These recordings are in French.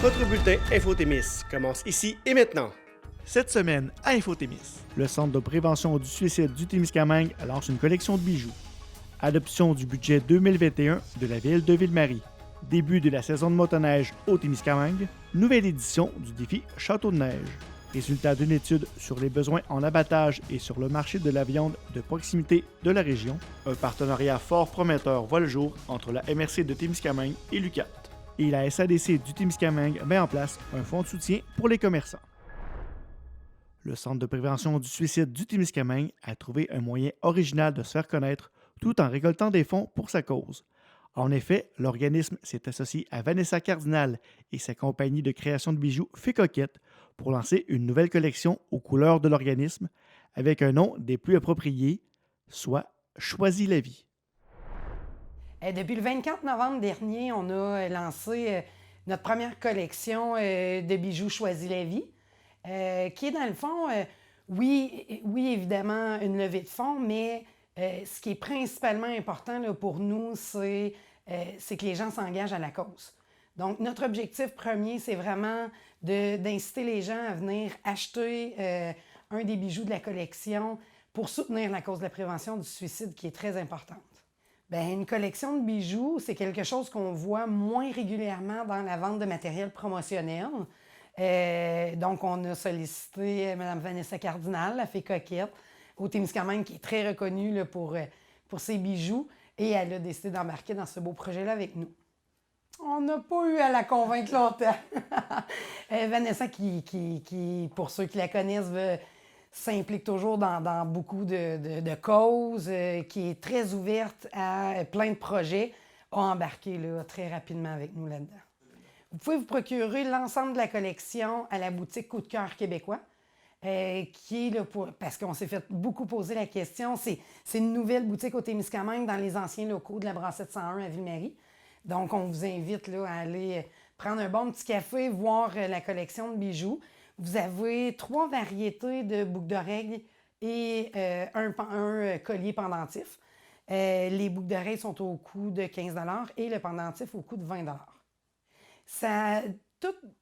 Votre bulletin Infotémis commence ici et maintenant. Cette semaine, à Infotémis, le Centre de prévention du suicide du Témiscamingue lance une collection de bijoux. Adoption du budget 2021 de la ville de Ville-Marie. Début de la saison de motoneige au Témiscamingue. Nouvelle édition du défi Château de neige. Résultat d'une étude sur les besoins en abattage et sur le marché de la viande de proximité de la région. Un partenariat fort prometteur voit le jour entre la MRC de Témiscamingue et l'UQAT. Et la SADC du Témiscamingue met en place un fonds de soutien pour les commerçants. Le Centre de prévention du suicide du Témiscamingue a trouvé un moyen original de se faire connaître tout en récoltant des fonds pour sa cause. En effet, l'organisme s'est associé à Vanessa Cardinal et sa compagnie de création de bijoux Fée Coquette pour lancer une nouvelle collection aux couleurs de l'organisme avec un nom des plus appropriés, soit Choisis la vie. Depuis le 24 novembre dernier, on a lancé notre première collection de bijoux Choisis la vie, qui est dans le fond, oui, évidemment, une levée de fonds, mais ce qui est principalement important là, pour nous, c'est que les gens s'engagent à la cause. Donc, notre objectif premier, c'est vraiment d'inciter les gens à venir acheter un des bijoux de la collection pour soutenir la cause de la prévention du suicide qui est très importante. Bien, une collection de bijoux, c'est quelque chose qu'on voit moins régulièrement dans la vente de matériel promotionnel. Donc, on a sollicité Mme Vanessa Cardinal, la Fée Coquette, au Témiscamingue, qui est très reconnue là, pour ses bijoux, et elle a décidé d'embarquer dans ce beau projet-là avec nous. On n'a pas eu à la convaincre longtemps. Vanessa, qui, pour ceux qui la connaissent, s'implique toujours dans beaucoup de causes, qui est très ouverte à plein de projets, a embarqué là, très rapidement avec nous là-dedans. Vous pouvez vous procurer l'ensemble de la collection à la boutique Coup de cœur québécois, qui est là parce qu'on s'est fait beaucoup poser la question. C'est une nouvelle boutique au Témiscamingue dans les anciens locaux de la Brassette 101 à Ville-Marie. Donc, on vous invite là, à aller prendre un bon petit café, voir la collection de bijoux. Vous avez 3 variétés de boucles d'oreilles et un collier pendentif. Les boucles d'oreilles sont au coût de 15 $ et le pendentif au coût de 20 $.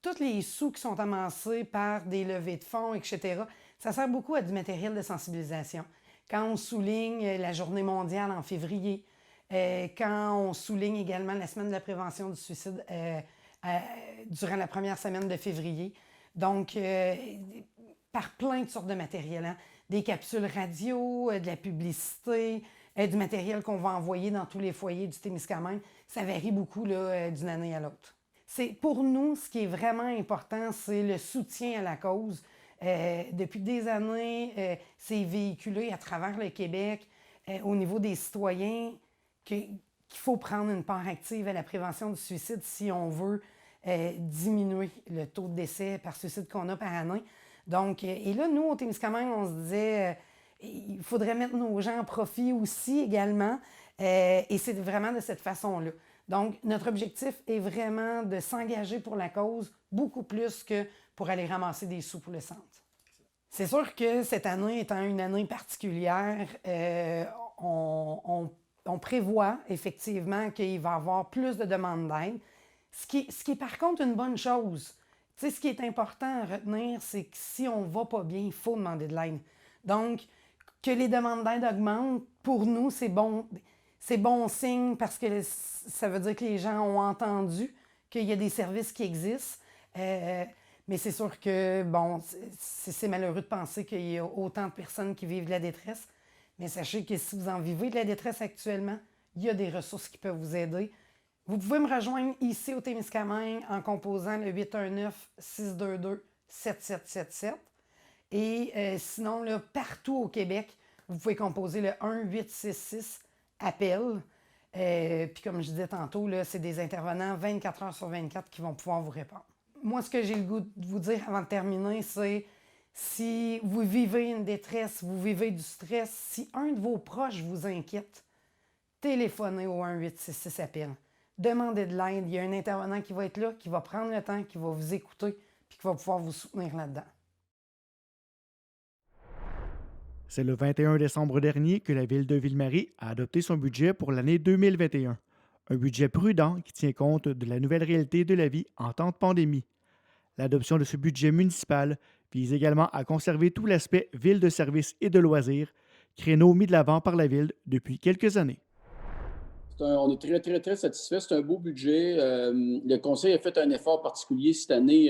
Tous les sous qui sont amassés par des levées de fonds, etc., ça sert beaucoup à du matériel de sensibilisation. Quand on souligne la Journée mondiale en février, quand on souligne également la Semaine de la prévention du suicide durant la première semaine de février. Donc, par plein de sortes de matériel, hein? Des capsules radio, de la publicité, du matériel qu'on va envoyer dans tous les foyers du Témiscamingue. Ça varie beaucoup là, d'une année à l'autre. Pour nous, ce qui est vraiment important, c'est le soutien à la cause. Depuis des années, c'est véhiculé à travers le Québec au niveau des citoyens qu'il faut prendre une part active à la prévention du suicide si on veut diminuer le taux de décès par suicide qu'on a par année. Donc, et là, nous, au Témiscamingue, on se disait il faudrait mettre nos gens en profit aussi également. Et c'est vraiment de cette façon-là. Donc, notre objectif est vraiment de s'engager pour la cause beaucoup plus que pour aller ramasser des sous pour le centre. C'est sûr que cette année étant une année particulière, on prévoit effectivement qu'il va y avoir plus de demandes d'aide, ce qui est par contre une bonne chose. Tu sais, ce qui est important à retenir, c'est que si on ne va pas bien, il faut demander de l'aide. Donc, que les demandes d'aide augmentent, pour nous, c'est bon signe parce que ça veut dire que les gens ont entendu qu'il y a des services qui existent. Mais c'est sûr que, bon, c'est malheureux de penser qu'il y a autant de personnes qui vivent de la détresse. Mais sachez que si vous en vivez de la détresse actuellement, il y a des ressources qui peuvent vous aider. Vous pouvez me rejoindre ici au Témiscamingue en composant le 819-622-7777. Et sinon, là, partout au Québec, vous pouvez composer le 1-866-APPEL. Puis comme je disais tantôt, là, c'est des intervenants 24 heures sur 24 qui vont pouvoir vous répondre. Moi, ce que j'ai le goût de vous dire avant de terminer, c'est si vous vivez une détresse, vous vivez du stress, si un de vos proches vous inquiète, téléphonez au 1-866-APPEL. Demandez de l'aide. Il y a un intervenant qui va être là, qui va prendre le temps, qui va vous écouter, puis qui va pouvoir vous soutenir là-dedans. C'est le 21 décembre dernier que la ville de Ville-Marie a adopté son budget pour l'année 2021. Un budget prudent qui tient compte de la nouvelle réalité de la vie en temps de pandémie. L'adoption de ce budget municipal vise également à conserver tout l'aspect ville de services et de loisirs, créneau mis de l'avant par la ville depuis quelques années. On est très, très, très satisfait. C'est un beau budget. Le conseil a fait un effort particulier cette année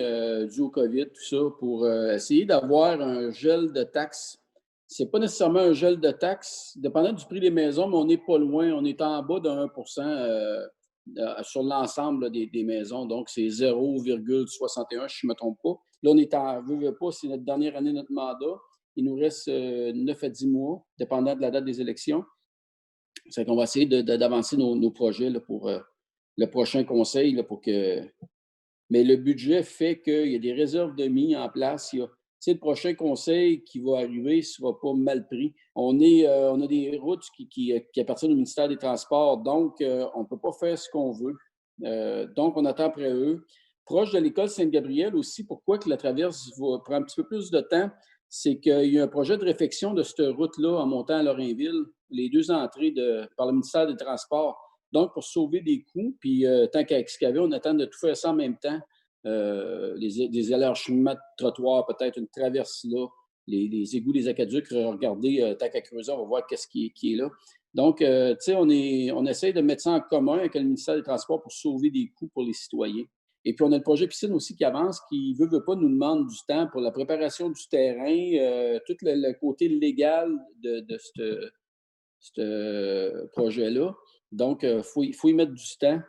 dû au COVID, tout ça, pour essayer d'avoir un gel de taxes. C'est pas nécessairement un gel de taxes, dépendant du prix des maisons, mais on n'est pas loin. On est en bas de 1 sur l'ensemble là, des maisons. Donc, c'est 0,61, si je ne me trompe pas. Là, on est en veut pas, c'est notre dernière année de notre mandat. Il nous reste 9 à 10 mois, dépendant de la date des élections. C'est qu'on va essayer d'avancer nos projets là, pour le prochain conseil. Là, Mais le budget fait qu'il y a des réserves de mis en place. Le prochain conseil qui va arriver ne sera pas mal pris. On a des routes qui appartiennent au ministère des Transports, donc on ne peut pas faire ce qu'on veut. Donc, on attend après eux. Proche de l'école Sainte-Gabrielle aussi, pourquoi que la traverse va prendre un petit peu plus de temps? C'est qu'il y a un projet de réfection de cette route-là en montant à Lorrainville, les deux entrées par le ministère des Transports. Donc, pour sauver des coûts, puis tant qu'à excaver, on attend de tout faire ça en même temps. Des élargissements de trottoirs, peut-être une traverse là, les égouts des aqueducs, regarder, tant qu'à creuser, on va voir qu'est-ce qui est là. Donc, tu sais, on essaie de mettre ça en commun avec le ministère des Transports pour sauver des coûts pour les citoyens. Et puis, on a le projet piscine aussi qui avance, qui veut pas, nous demande du temps pour la préparation du terrain, tout le côté légal de ce projet-là. Donc, il faut y mettre du temps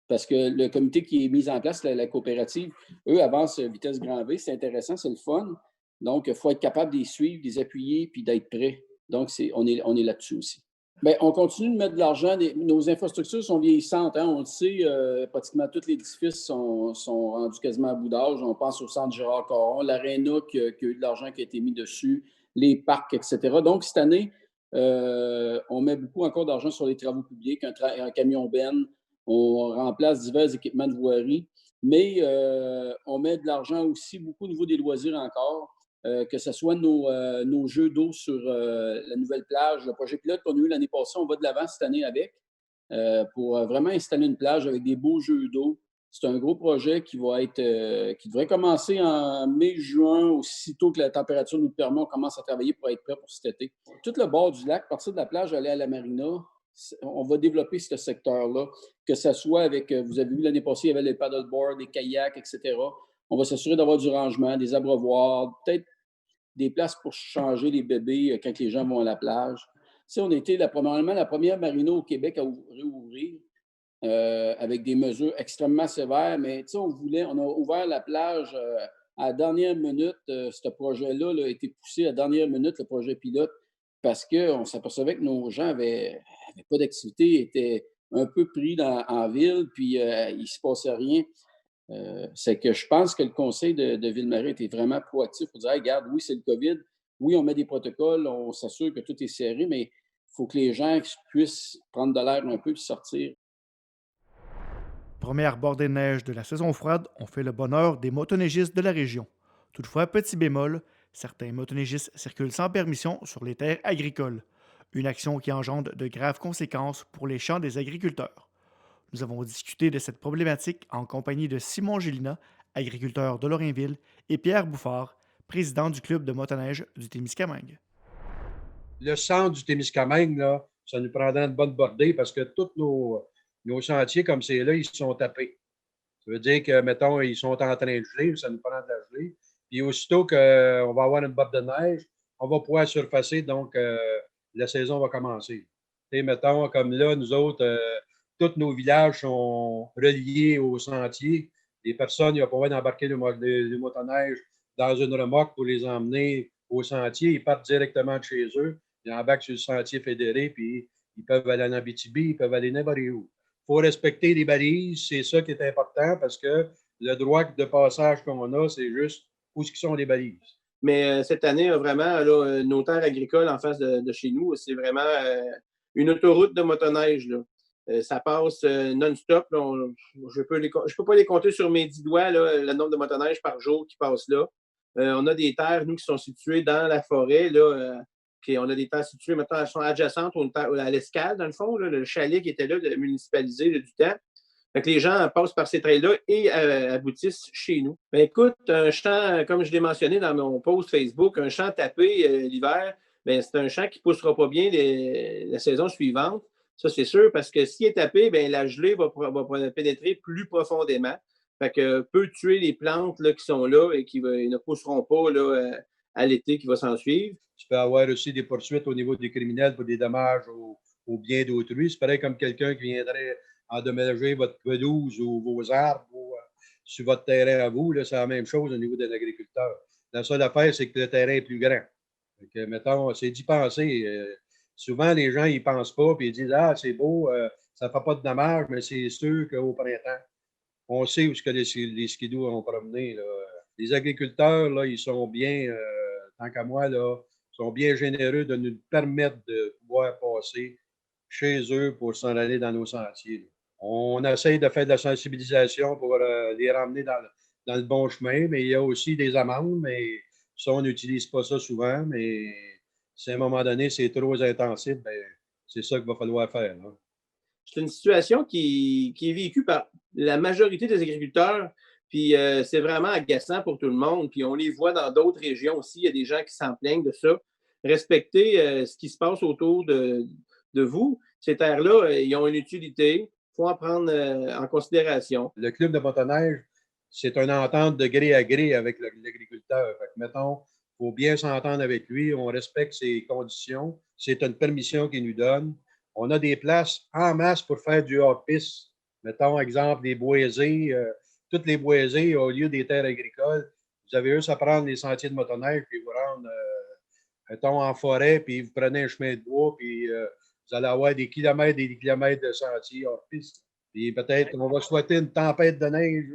parce que le comité qui est mis en place, la coopérative, eux avancent vitesse grand V. C'est intéressant, c'est le fun. Donc, il faut être capable de les suivre, de les appuyer puis d'être prêt. Donc, on est là-dessus aussi. Bien, on continue de mettre de l'argent. Nos infrastructures sont vieillissantes. Hein? On le sait, pratiquement tous les édifices sont rendus quasiment à bout d'âge. On pense au centre Gérard-Caron, l'aréna qui a eu de l'argent qui a été mis dessus, les parcs, etc. Donc, cette année, on met beaucoup encore d'argent sur les travaux publics, un camion benne. On remplace divers équipements de voirie, mais on met de l'argent aussi beaucoup au niveau des loisirs encore. Que ce soit nos jeux d'eau sur la nouvelle plage, le projet pilote qu'on a eu l'année passée, on va de l'avant cette année avec pour vraiment installer une plage avec des beaux jeux d'eau. C'est un gros projet qui devrait commencer en mai-juin, aussitôt que la température nous le permet, on commence à travailler pour être prêt pour cet été. Tout le bord du lac, partir de la plage, aller à la marina, on va développer ce secteur-là, que ce soit avec, vous avez vu l'année passée, il y avait les paddleboards, des kayaks, etc. On va s'assurer d'avoir du rangement, des abreuvoirs, peut-être des places pour changer les bébés quand les gens vont à la plage. Tu sais, on a été probablement la première marina au Québec à réouvrir avec des mesures extrêmement sévères, mais tu sais, on a ouvert la plage à la dernière minute. Ce projet-là a été poussé à la dernière minute, le projet pilote, parce qu'on s'apercevait que nos gens n'avaient pas d'activité, étaient un peu pris en ville, puis il ne se passait rien. C'est que je pense que le conseil de Ville-Marie était vraiment proactif pour dire hey, regarde, oui, c'est le COVID, oui, on met des protocoles, on s'assure que tout est serré, mais il faut que les gens puissent prendre de l'air un peu et sortir. Première bordée de neige de la saison froide ont fait le bonheur des motoneigistes de la région. Toutefois, petit bémol, certains motoneigistes circulent sans permission sur les terres agricoles, une action qui engendre de graves conséquences pour les champs des agriculteurs. Nous avons discuté de cette problématique en compagnie de Simon Gélina, agriculteur de Lorrainville, et Pierre Bouffard, président du club de motoneige du Témiscamingue. Le centre du Témiscamingue, là, ça nous prendrait une bonne bordée parce que tous nos sentiers comme c'est là, ils sont tapés. Ça veut dire que, mettons, ils sont en train de geler, ça nous prend de la gelée. Puis aussitôt qu'on va avoir une botte de neige, on va pouvoir surfacer, donc la saison va commencer. Et mettons, comme là, nous autres, tous nos villages sont reliés au sentier. Les personnes, ils vont pouvoir embarquer les motoneiges dans une remorque pour les emmener au sentier. Ils partent directement de chez eux. Ils embarquent sur le sentier fédéré, puis ils peuvent aller en Abitibi, ils peuvent aller n'importe où. Il faut respecter les balises, c'est ça qui est important parce que le droit de passage qu'on a, c'est juste où sont les balises. Mais cette année, vraiment, là, nos terres agricoles en face de chez nous, c'est vraiment une autoroute de motoneige. Là. Ça passe non-stop. Là, je peux pas les compter sur mes 10 doigts, là, le nombre de motoneiges par jour qui passent là. On a des terres, nous, qui sont situées dans la forêt. Là, on a des terres situées, maintenant, elles sont adjacentes à l'escale, dans le fond, là, le chalet qui était là, municipalisé là, du temps. Fait que les gens passent par ces trails-là et aboutissent chez nous. Ben, écoute, un champ, comme je l'ai mentionné dans mon post Facebook, un champ tapé l'hiver, ben, c'est un champ qui ne poussera pas bien la saison suivante. Ça, c'est sûr, parce que s'il est tapé, ben, la gelée va pénétrer plus profondément. Fait que peut tuer les plantes là, qui sont là et qui ne pousseront pas là, à l'été qui va s'en suivre. Tu peux avoir aussi des poursuites au niveau des criminels pour des dommages aux biens d'autrui. C'est pareil comme quelqu'un qui viendrait endommager votre pelouse ou vos arbres ou sur votre terrain à vous. Là, c'est la même chose au niveau de l'agriculteur. La seule affaire, c'est que le terrain est plus grand. Donc, mettons, c'est d'y penser. Souvent, les gens n'y pensent pas puis ils disent ah, c'est beau, ça ne fait pas de dommages, mais c'est sûr qu'au printemps, on sait où ce que les skidoo ont promené. Là. Les agriculteurs, là, ils sont bien, tant qu'à moi, là, sont bien généreux de nous permettre de pouvoir passer chez eux pour s'en aller dans nos sentiers. Là. On essaye de faire de la sensibilisation pour les ramener dans le bon chemin, mais il y a aussi des amendes, mais ça, on n'utilise pas ça souvent, mais si à un moment donné, c'est trop intensif, ben, c'est ça qu'il va falloir faire. Là. C'est une situation qui est vécue par la majorité des agriculteurs, puis c'est vraiment agaçant pour tout le monde. Puis on les voit dans d'autres régions aussi. Il y a des gens qui s'en plaignent de ça. Respectez ce qui se passe autour de vous. Ces terres-là, ils ont une utilité. Il faut en prendre en considération. Le club de motoneige, c'est une entente de gré à gré avec l'agriculteur. Fait que, mettons, il faut bien s'entendre avec lui. On respecte ses conditions. C'est une permission qu'il nous donne. On a des places en masse pour faire du hors-piste. Mettons, exemple, des boisés. Toutes les boisés, au lieu des terres agricoles, vous avez juste à prendre les sentiers de motoneige puis vous rendre, mettons, en forêt, puis vous prenez un chemin de bois, puis vous allez avoir des kilomètres et des kilomètres de sentiers hors-piste. Puis peut-être qu'on va souhaiter une tempête de neige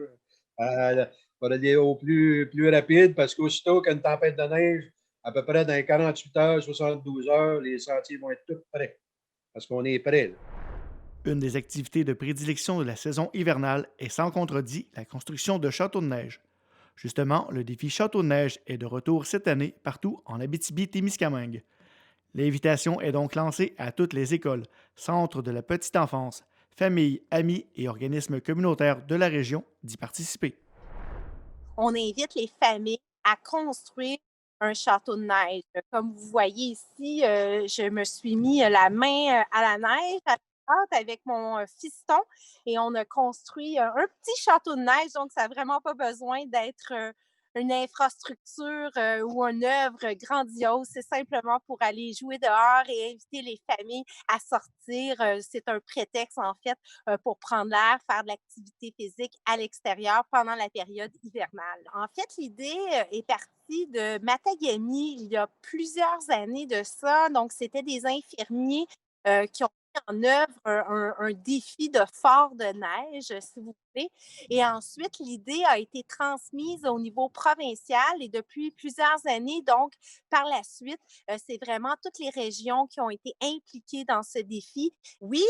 pour aller au plus rapide, parce qu'aussitôt qu'une tempête de neige, à peu près dans 48 heures, 72 heures, les sentiers vont être tous prêts. Parce qu'on est prêt. Là. Une des activités de prédilection de la saison hivernale est sans contredit la construction de châteaux de neige. Justement, le défi Château de neige est de retour cette année partout en Abitibi-Témiscamingue. L'invitation est donc lancée à toutes les écoles, centres de la petite enfance, familles, amis et organismes communautaires de la région d'y participer. On invite les familles à construire un château de neige. Comme vous voyez ici, je me suis mis la main à la neige avec mon fiston et on a construit un petit château de neige, donc ça n'a vraiment pas besoin d'être une infrastructure ou une œuvre grandiose. C'est simplement pour aller jouer dehors et inviter les familles à sortir. C'est un prétexte, en fait, pour prendre l'air, faire de l'activité physique à l'extérieur pendant la période hivernale. En fait, l'idée est partie de Matagami il y a plusieurs années de ça. Donc, c'était des infirmiers qui ont en œuvre un défi de fort de neige, si vous voulez. Et ensuite, l'idée a été transmise au niveau provincial et depuis plusieurs années, donc par la suite, c'est vraiment toutes les régions qui ont été impliquées dans ce défi. Oui,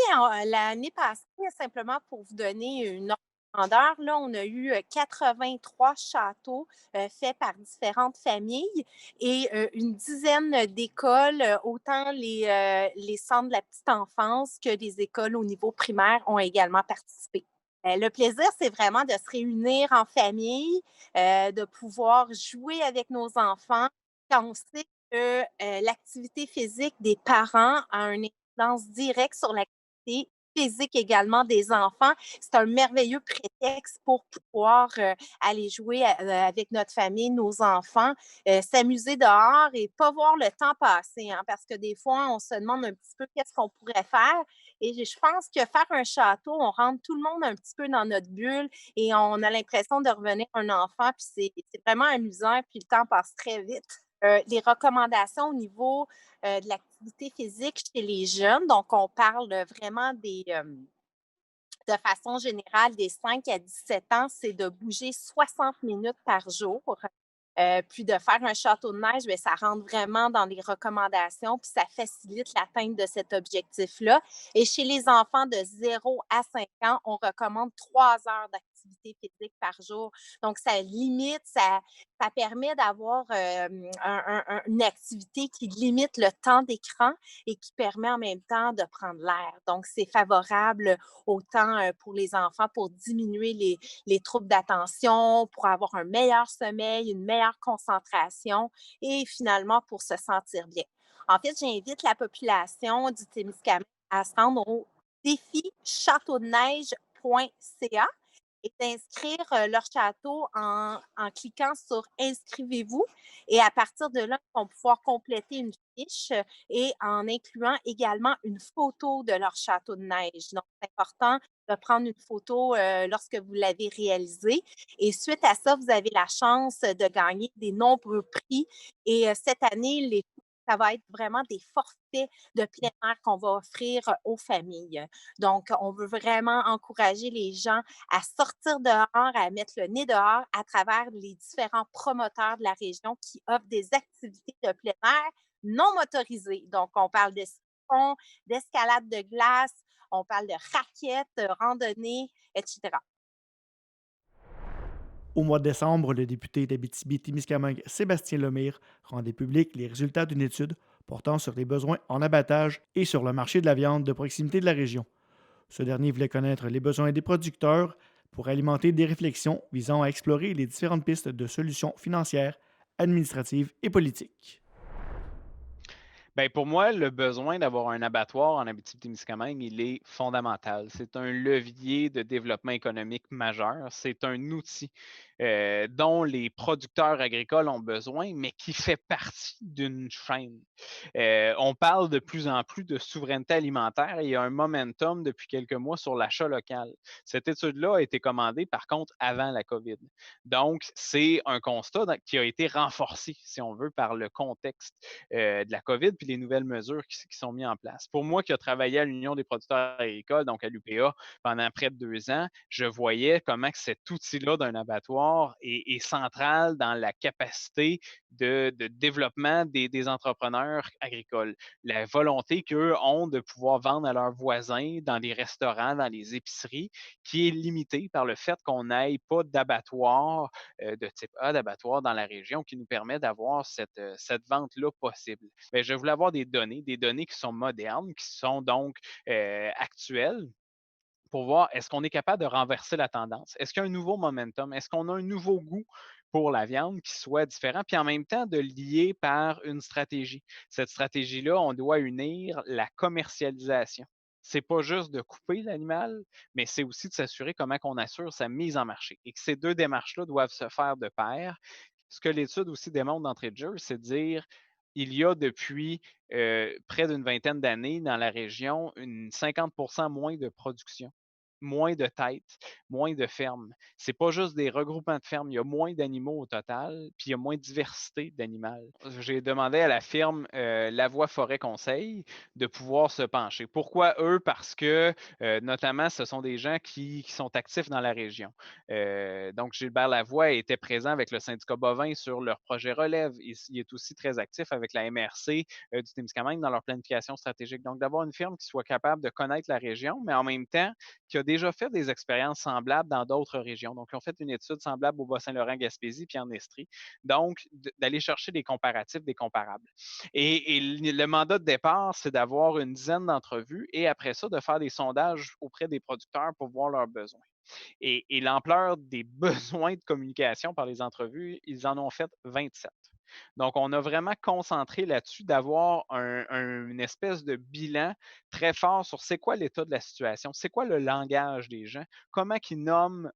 l'année passée, simplement pour vous donner une grandeur, là, on a eu 83 châteaux faits par différentes familles et une dizaine d'écoles, autant les centres de la petite enfance que les écoles au niveau primaire ont également participé. Le plaisir, c'est vraiment de se réunir en famille, de pouvoir jouer avec nos enfants quand on sait que l'activité physique des parents a une incidence directe sur l'activité physique également des enfants. C'est un merveilleux prétexte pour pouvoir aller jouer avec notre famille, nos enfants, s'amuser dehors et pas voir le temps passer, hein, parce que des fois, on se demande un petit peu qu'est-ce qu'on pourrait faire. Et je pense que faire un château, on rentre tout le monde un petit peu dans notre bulle et on a l'impression de revenir un enfant, puis c'est vraiment amusant, puis le temps passe très vite. Les recommandations au niveau de l'activité physique chez les jeunes. Donc, on parle vraiment de façon générale, des 5 à 17 ans, c'est de bouger 60 minutes par jour. Puis de faire un château de neige, bien, ça rentre vraiment dans les recommandations, puis ça facilite l'atteinte de cet objectif-là. Et chez les enfants de 0 à 5 ans, on recommande 3 heures d'activité d'activité physique par jour. Donc, ça limite, ça permet d'avoir une activité qui limite le temps d'écran et qui permet en même temps de prendre l'air. Donc, c'est favorable autant pour les enfants pour diminuer les troubles d'attention, pour avoir un meilleur sommeil, une meilleure concentration et finalement pour se sentir bien. En fait, j'invite la population du Témiscamingue à se rendre au défi châteaudeneige.ca et d'inscrire leur château en cliquant sur Inscrivez-vous. Et à partir de là, ils vont pouvoir compléter une fiche et en incluant également une photo de leur château de neige. Donc, c'est important de prendre une photo lorsque vous l'avez réalisé. Et suite à ça, vous avez la chance de gagner des nombreux prix. Et cette année, ça va être vraiment des forfaits de plein air qu'on va offrir aux familles. Donc, on veut vraiment encourager les gens à sortir dehors, à mettre le nez dehors à travers les différents promoteurs de la région qui offrent des activités de plein air non motorisées. Donc, on parle de ski de fond, d'escalade de glace, on parle de raquettes, de randonnée, etc. Au mois de décembre, le député d'Abitibi-Témiscamingue, Sébastien Lemire, rendait public les résultats d'une étude portant sur les besoins en abattage et sur le marché de la viande de proximité de la région. Ce dernier voulait connaître les besoins des producteurs pour alimenter des réflexions visant à explorer les différentes pistes de solutions financières, administratives et politiques. Bien, pour moi, le besoin d'avoir un abattoir en Abitibi-Témiscamingue, il est fondamental. C'est un levier de développement économique majeur. C'est un outil dont les producteurs agricoles ont besoin, mais qui fait partie d'une chaîne. On parle de plus en plus de souveraineté alimentaire et il y a un momentum depuis quelques mois sur l'achat local. Cette étude-là a été commandée, par contre, avant la COVID. Donc, c'est un constat qui a été renforcé, si on veut, par le contexte de la COVID puis les nouvelles mesures qui sont mises en place. Pour moi, qui a travaillé à l'Union des producteurs agricoles, donc à l'UPA, pendant près de 2 ans, je voyais comment que cet outil-là d'un abattoir est central dans la capacité de développement des entrepreneurs agricoles. La volonté qu'eux ont de pouvoir vendre à leurs voisins dans les restaurants, dans les épiceries, qui est limitée par le fait qu'on n'ait pas d'abattoir de type A, d'abattoir dans la région qui nous permet d'avoir cette vente-là possible. Bien, je voulais avoir des données qui sont modernes, qui sont donc actuelles pour voir est-ce qu'on est capable de renverser la tendance? Est-ce qu'il y a un nouveau momentum? Est-ce qu'on a un nouveau goût pour la viande qui soit différent? Puis en même temps, de lier par une stratégie. Cette stratégie-là, on doit unir la commercialisation. C'est pas juste de couper l'animal, mais c'est aussi de s'assurer comment on assure sa mise en marché et que ces deux démarches-là doivent se faire de pair. Ce que l'étude aussi démontre d'entrée de jeu, c'est de dire il y a depuis près d'une vingtaine d'années dans la région 50 moins de production, moins de têtes, moins de fermes. C'est pas juste des regroupements de fermes, il y a moins d'animaux au total, puis il y a moins de diversité d'animaux. J'ai demandé à la firme Lavoie Forêt Conseil de pouvoir se pencher. Pourquoi eux? Parce que notamment, ce sont des gens qui sont actifs dans la région. Donc, Gilbert Lavoie était présent avec le syndicat bovin sur leur projet Relève. Il est aussi très actif avec la MRC du Témiscamingue dans leur planification stratégique. Donc, d'avoir une firme qui soit capable de connaître la région, mais en même temps, qui a déjà fait des expériences semblables dans d'autres régions. Donc, ils ont fait une étude semblable au Bas-Saint-Laurent, Gaspésie, puis en Estrie. Donc, d'aller chercher des comparatifs, des comparables. Et le mandat de départ, c'est d'avoir une dizaine d'entrevues et après ça, de faire des sondages auprès des producteurs pour voir leurs besoins. Et l'ampleur des besoins de communication par les entrevues, ils en ont fait 27. Donc, on a vraiment concentré là-dessus d'avoir une espèce de bilan très fort sur c'est quoi l'état de la situation, c'est quoi le langage des gens, comment ils nomment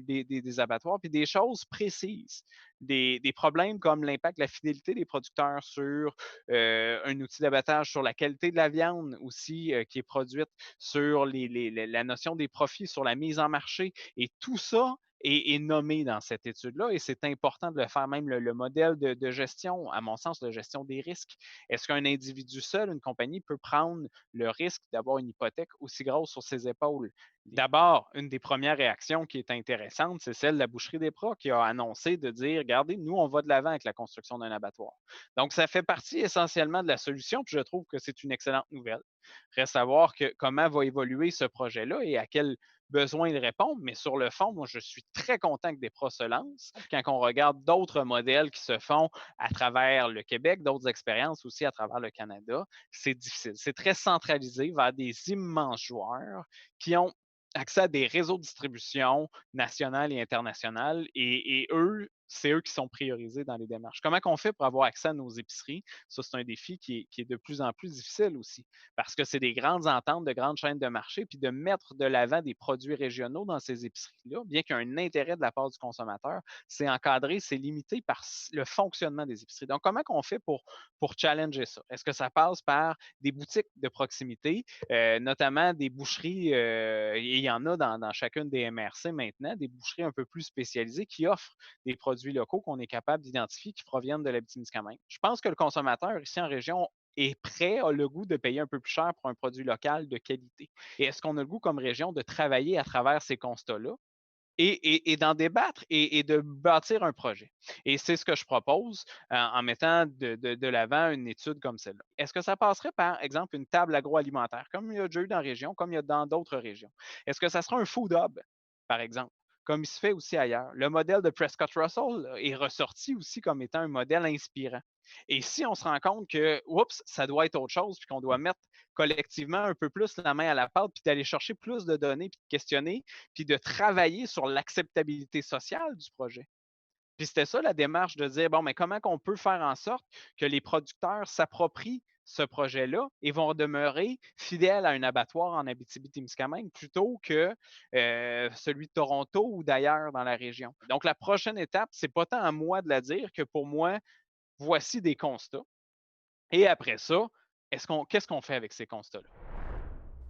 des abattoirs, puis des choses précises, des problèmes comme l'impact de la fidélité des producteurs sur un outil d'abattage, sur la qualité de la viande aussi qui est produite, sur la notion des profits, sur la mise en marché. Et tout ça est nommé dans cette étude-là et c'est important de le faire. Même le modèle de gestion, à mon sens, de gestion des risques. Est-ce qu'un individu seul, une compagnie, peut prendre le risque d'avoir une hypothèque aussi grosse sur ses épaules? D'abord, une des premières réactions qui est intéressante, c'est celle de la Boucherie des Pras qui a annoncé de dire, regardez, nous, on va de l'avant avec la construction d'un abattoir. Donc, ça fait partie essentiellement de la solution, puis je trouve que c'est une excellente nouvelle. Reste à voir comment va évoluer ce projet-là et à quel besoin de répondre, mais sur le fond, moi, je suis très content que DEPRA se lance. Quand on regarde d'autres modèles qui se font à travers le Québec, d'autres expériences aussi à travers le Canada, c'est difficile. C'est très centralisé vers des immenses joueurs qui ont accès à des réseaux de distribution nationales et internationales et eux, c'est eux qui sont priorisés dans les démarches. Comment on fait pour avoir accès à nos épiceries? Ça, c'est un défi qui est de plus en plus difficile aussi parce que c'est des grandes ententes, de grandes chaînes de marché, puis de mettre de l'avant des produits régionaux dans ces épiceries-là, bien qu'il y ait un intérêt de la part du consommateur, c'est encadré, c'est limité par le fonctionnement des épiceries. Donc, comment on fait pour challenger ça? Est-ce que ça passe par des boutiques de proximité, notamment des boucheries, et il y en a dans chacune des MRC maintenant, des boucheries un peu plus spécialisées qui offrent des produits locaux qu'on est capable d'identifier qui proviennent de l'Abitibi-Témiscamingue. Je pense que le consommateur ici en région est prêt, a le goût de payer un peu plus cher pour un produit local de qualité. Et est-ce qu'on a le goût comme région de travailler à travers ces constats-là et d'en débattre et de bâtir un projet? Et c'est ce que je propose en mettant de l'avant une étude comme celle-là. Est-ce que ça passerait par exemple une table agroalimentaire, comme il y a déjà eu dans la région, comme il y a dans d'autres régions? Est-ce que ça sera un food hub, par exemple, comme il se fait aussi ailleurs? Le modèle de Prescott-Russell est ressorti aussi comme étant un modèle inspirant. Et si on se rend compte que, oups, ça doit être autre chose, puis qu'on doit mettre collectivement un peu plus la main à la pâte, puis d'aller chercher plus de données, puis de questionner, puis de travailler sur l'acceptabilité sociale du projet. Puis c'était ça la démarche de dire, bon, mais comment on peut faire en sorte que les producteurs s'approprient ce projet-là et vont demeurer fidèles à un abattoir en Abitibi-Témiscamingue plutôt que celui de Toronto ou d'ailleurs dans la région. Donc, la prochaine étape, c'est pas tant à moi de la dire que pour moi, voici des constats. Et après ça, qu'est-ce qu'on fait avec ces constats-là?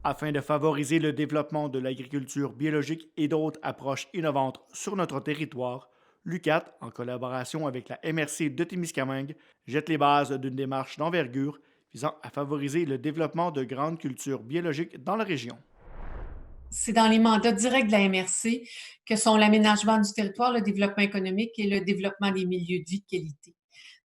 Afin de favoriser le développement de l'agriculture biologique et d'autres approches innovantes sur notre territoire, l'UQAT, en collaboration avec la MRC de Témiscamingue, jette les bases d'une démarche d'envergure visant à favoriser le développement de grandes cultures biologiques dans la région. C'est dans les mandats directs de la MRC que sont l'aménagement du territoire, le développement économique et le développement des milieux de vie de qualité.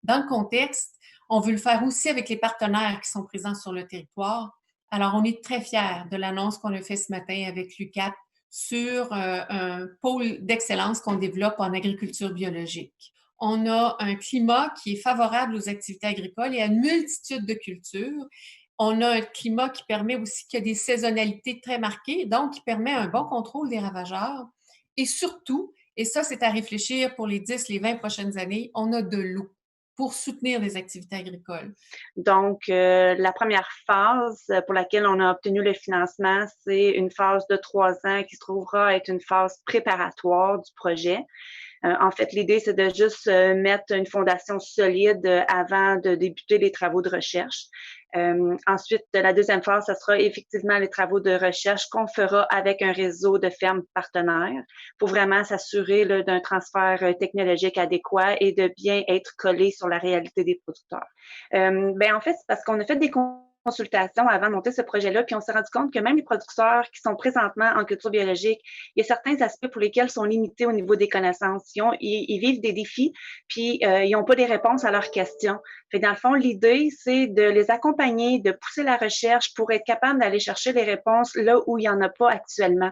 Dans le contexte, on veut le faire aussi avec les partenaires qui sont présents sur le territoire. Alors, on est très fiers de l'annonce qu'on a faite ce matin avec l'UQAT sur un pôle d'excellence qu'on développe en agriculture biologique. On a un climat qui est favorable aux activités agricoles et à une multitude de cultures. On a un climat qui permet aussi qu'il y a des saisonnalités très marquées, donc qui permet un bon contrôle des ravageurs. Et surtout, et ça, c'est à réfléchir pour les 10, les 20 prochaines années, on a de l'eau pour soutenir les activités agricoles. Donc, la première phase pour laquelle on a obtenu le financement, c'est une phase de 3 ans qui se trouvera être une phase préparatoire du projet. En fait, l'idée, c'est de juste mettre une fondation solide avant de débuter les travaux de recherche. Ensuite, la deuxième phase, ce sera effectivement les travaux de recherche qu'on fera avec un réseau de fermes partenaires pour vraiment s'assurer d'un transfert technologique adéquat et de bien être collé sur la réalité des producteurs. En fait, c'est parce qu'on a fait des consultation avant de monter ce projet-là, puis on s'est rendu compte que même les producteurs qui sont présentement en culture biologique, il y a certains aspects pour lesquels ils sont limités au niveau des connaissances. Ils vivent des défis, puis ils n'ont pas des réponses à leurs questions. Fait dans le fond, l'idée, c'est de les accompagner, de pousser la recherche pour être capable d'aller chercher les réponses là où il n'y en a pas actuellement.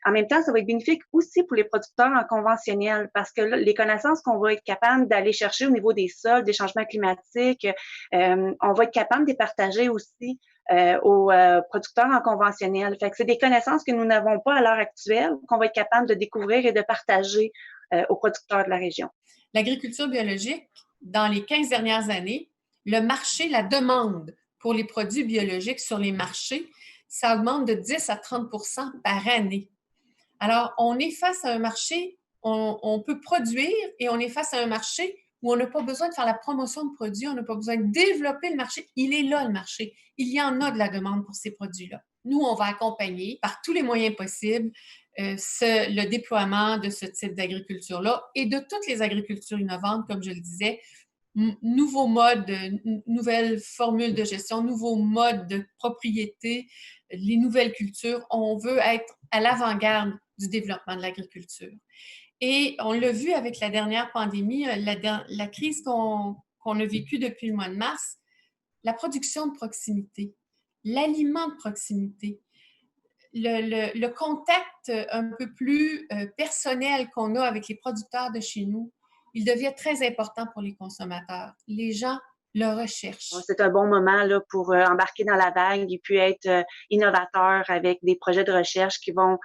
En même temps, ça va être bénéfique aussi pour les producteurs en conventionnel parce que là, les connaissances qu'on va être capable d'aller chercher au niveau des sols, des changements climatiques, on va être capable de les partager aussi aux producteurs en conventionnel. Fait que c'est des connaissances que nous n'avons pas à l'heure actuelle, qu'on va être capable de découvrir et de partager aux producteurs de la région. L'agriculture biologique, dans les 15 dernières années, le marché, la demande pour les produits biologiques sur les marchés, ça augmente de 10 à 30 % par année. Alors, on est face à un marché, on peut produire et on est face à un marché où on n'a pas besoin de faire la promotion de produits, on n'a pas besoin de développer le marché. Il est là, le marché. Il y en a de la demande pour ces produits-là. Nous, on va accompagner par tous les moyens possibles le déploiement de ce type d'agriculture-là et de toutes les agricultures innovantes, comme je le disais, nouveaux modes, nouvelles formules de gestion, nouveaux modes de propriété, les nouvelles cultures. On veut être à l'avant-garde du développement de l'agriculture. Et on l'a vu avec la dernière pandémie, la crise qu'on a vécue depuis le mois de mars, la production de proximité, l'aliment de proximité. le contact un peu plus personnel qu'on a avec les producteurs de chez nous, il devient très important pour les consommateurs. Les gens le recherchent. C'est un bon moment là, pour embarquer dans la vague et puis être innovateur avec des projets de recherche qui vont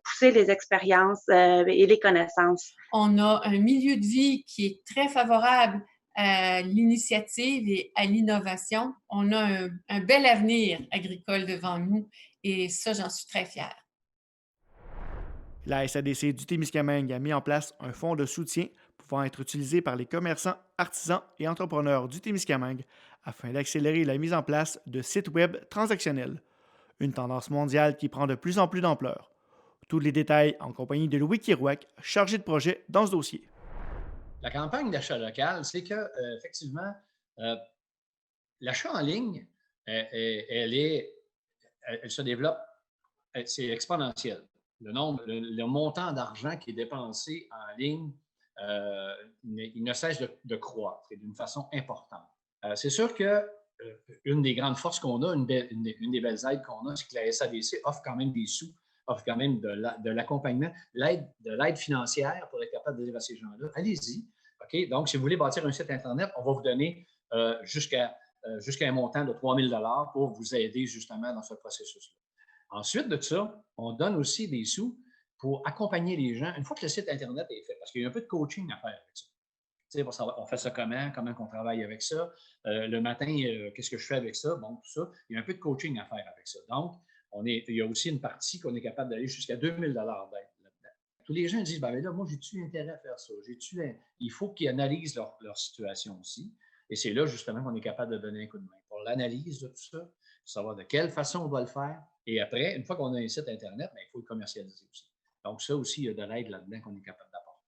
pousser les expériences et les connaissances. On a un milieu de vie qui est très favorable à l'initiative et à l'innovation. On a un bel avenir agricole devant nous et ça, j'en suis très fière. La SADC du Témiscamingue a mis en place un fonds de soutien pouvant être utilisé par les commerçants, artisans et entrepreneurs du Témiscamingue afin d'accélérer la mise en place de sites web transactionnels, une tendance mondiale qui prend de plus en plus d'ampleur. Tous les détails en compagnie de Louis Kirouac, chargé de projet dans ce dossier. La campagne d'achat local, c'est que effectivement, l'achat en ligne, elle se développe, c'est exponentiel. Le montant d'argent qui est dépensé en ligne, il ne cesse de croître et d'une façon importante. C'est sûr que une des grandes forces qu'on a, une des belles aides qu'on a, c'est que la SADC offre quand même des sous, offre quand même de l'accompagnement, de l'aide financière pour être capable de dire à ces gens-là, allez-y. OK? Donc, si vous voulez bâtir un site Internet, on va vous donner jusqu'à un montant de 3 000 $ pour vous aider justement dans ce processus-là. Ensuite de ça, on donne aussi des sous pour accompagner les gens une fois que le site Internet est fait, parce qu'il y a un peu de coaching à faire avec ça. Tu sais, pour savoir, on fait ça comment on travaille avec ça. Le matin, qu'est-ce que je fais avec ça? Bon, tout ça. Il y a un peu de coaching à faire avec ça. Donc, il y a aussi une partie qu'on est capable d'aller jusqu'à 2 000 $ d'aide là-dedans. Tous les gens disent, ben là, moi, j'ai-tu intérêt à faire ça? Il faut qu'ils analysent leur situation aussi. Et c'est là, justement, qu'on est capable de donner un coup de main pour l'analyse de tout ça, pour savoir de quelle façon on va le faire. Et après, une fois qu'on a un site Internet, ben, il faut le commercialiser aussi. Donc, ça aussi, il y a de l'aide là-dedans qu'on est capable d'apporter.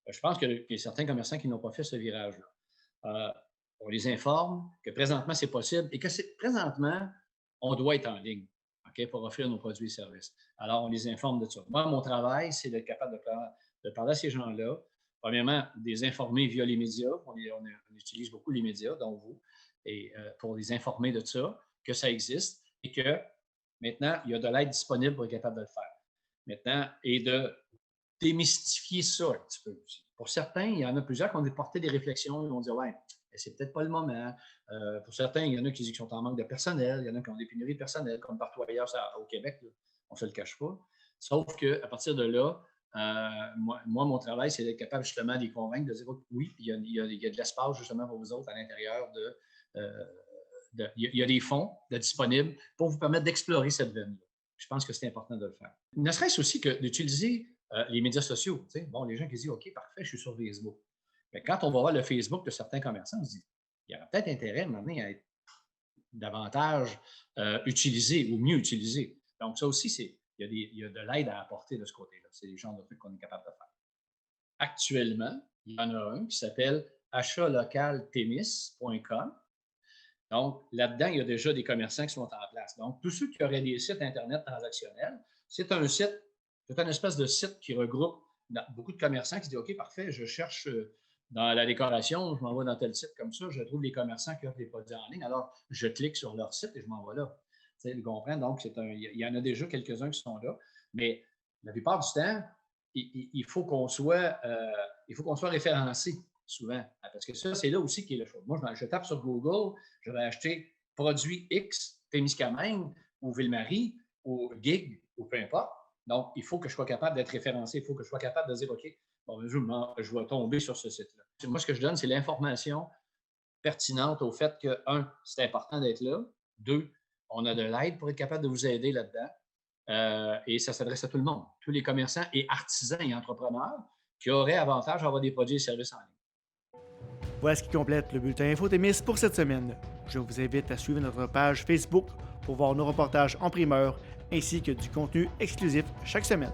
Je pense qu'il y a certains commerçants qui n'ont pas fait ce virage-là. On les informe que présentement, c'est possible et que présentement, on doit être en ligne, okay, pour offrir nos produits et services. Alors, on les informe de ça. Moi, mon travail, c'est d'être capable de parler à ces gens-là. Premièrement, des informer via les médias. On utilise beaucoup les médias, dont vous, et pour les informer de ça, que ça existe et que maintenant, il y a de l'aide disponible pour être capable de le faire. Maintenant, et de démystifier ça un petit peu aussi. Pour certains, il y en a plusieurs qui ont porté des réflexions, ils vont dire, ouais, c'est peut-être pas le moment. Pour certains, il y en a qui disent qu'ils sont en manque de personnel, il y en a qui ont des pénuries de personnel, comme partout ailleurs au Québec, là, on ne se le cache pas. Sauf qu'à partir de là, moi, mon travail, c'est d'être capable justement de les convaincre, de dire, oui, il y a de l'espace justement pour vous autres à l'intérieur il y a des fonds disponibles pour vous permettre d'explorer cette veine-là. Je pense que c'est important de le faire. Ne serait-ce aussi que d'utiliser les médias sociaux. Tu sais. Bon, les gens qui disent, OK, parfait, je suis sur Facebook. Mais quand on va voir le Facebook de certains commerçants, on se dit, il y aurait peut-être intérêt maintenant à être davantage utilisé ou mieux utilisé. Donc, ça aussi, il y a de l'aide à apporter de ce côté-là. C'est les genres de trucs qu'on est capable de faire. Actuellement, il y en a un qui s'appelle achatlocaltémis.com. Donc, là-dedans, il y a déjà des commerçants qui sont en place. Donc, tous ceux qui auraient des sites Internet transactionnels, c'est une espèce de site qui regroupe beaucoup de commerçants qui disent, OK, parfait, je cherche dans la décoration, je m'en vais dans tel site comme ça, je trouve les commerçants qui offrent des produits en ligne, alors je clique sur leur site et je m'en vais là. Tu sais, vous comprenez? Donc, il y en a déjà quelques-uns qui sont là, mais la plupart du temps, il faut qu'on soit référencé souvent, parce que ça, c'est là aussi qui est le choix. Moi, je tape sur Google, je vais acheter produit X, Témiscamingue, ou Ville-Marie, ou Gig, ou peu importe. Donc, il faut que je sois capable d'être référencé, il faut que je sois capable de dire, OK, bon, je vais tomber sur ce site-là. Moi, ce que je donne, c'est l'information pertinente au fait que, 1, c'est important d'être là. 2, on a de l'aide pour être capable de vous aider là-dedans. Et ça s'adresse à tout le monde, tous les commerçants et artisans et entrepreneurs qui auraient avantage à avoir des produits et services en ligne. Voilà ce qui complète le bulletin InfoTémis pour cette semaine. Je vous invite à suivre notre page Facebook pour voir nos reportages en primeur ainsi que du contenu exclusif chaque semaine.